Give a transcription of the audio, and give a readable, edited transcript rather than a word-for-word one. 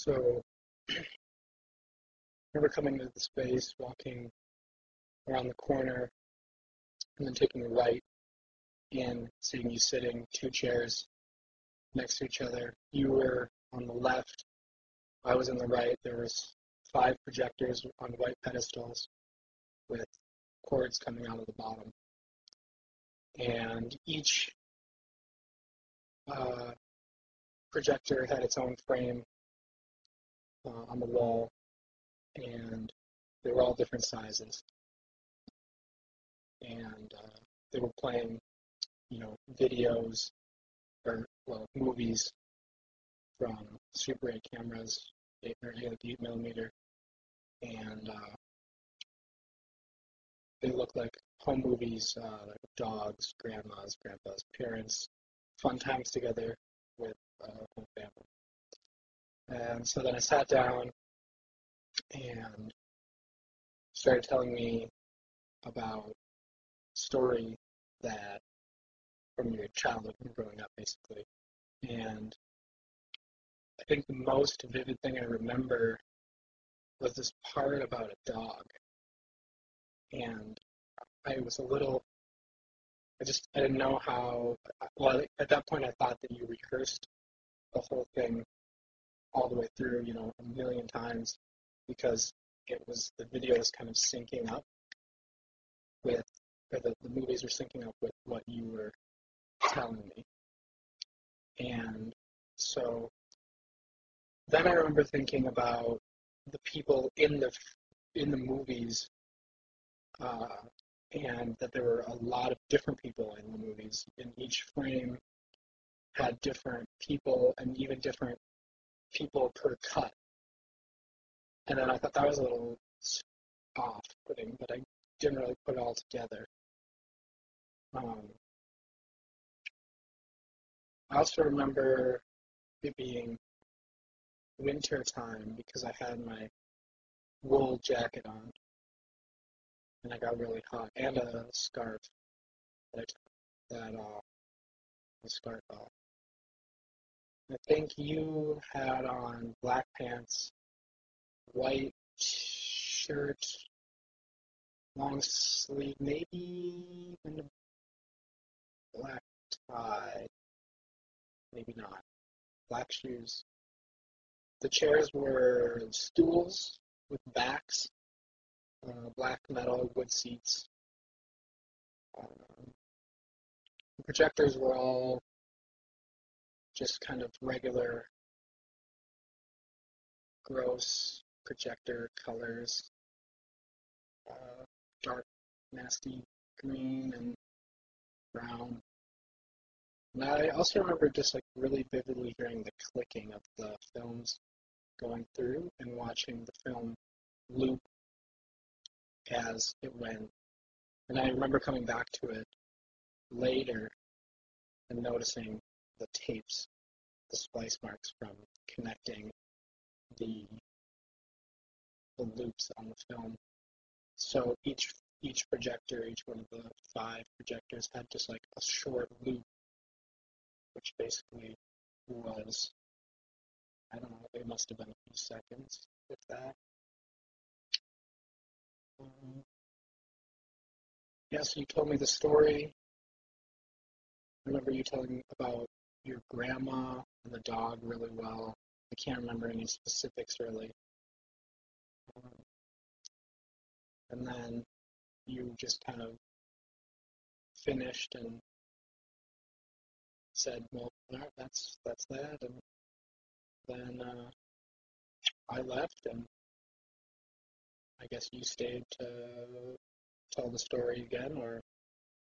So I remember coming to the space, walking around the corner, and then taking a right in, seeing you sitting two chairs next to each other. You were on the left, I was on the right. There was five projectors on white pedestals with cords coming out of the bottom. And each uh, projector had its own frame on the wall, and they were all different sizes. And they were playing, videos or movies from Super 8 cameras, 8 millimeter, and they look like home movies, like dogs, grandmas, grandpas, parents, fun times together with whole family. And so then I sat down and started telling me about a story that from your childhood, from growing up, basically. And I think the most vivid thing I remember was this part about a dog. And I was a little, I didn't know how, well, at that point I thought that you rehearsed the whole thing all the way through, a million times because the video was kind of syncing up with, or the movies were syncing up with what you were telling me. And so then I remember thinking about the people in the movies, uh, and that there were a lot of different people in the movies. In each frame had different people and even different people per cut. And then I thought that was a little off-putting, but I didn't really put it all together. Um, I also remember it being winter time because I had my wool jacket on and I got really hot, and a scarf that I took the scarf off. I think you had on black pants, white shirt, long sleeve, maybe even a black tie, maybe not. Black shoes. The chairs were stools with backs, black metal wood seats. Um, the projectors were all just kind of regular, gross projector colors, dark, nasty green and brown. And I also remember just like really vividly hearing the clicking of the films going through and watching the film loop as it went. And I remember coming back to it later and noticing the tapes, the splice marks from connecting the the loops on the film. So each projector, each one of the five projectors had just like a short loop, which basically was, I don't know, it must have been a few seconds, if that. Um, yeah, so you told me the story. I remember you telling me about your grandma and the dog really well. I can't remember any specifics really. Um, and then you just kind of finished and said, "Well, all right, that's that." And then I left, and I guess you stayed to tell the story again, or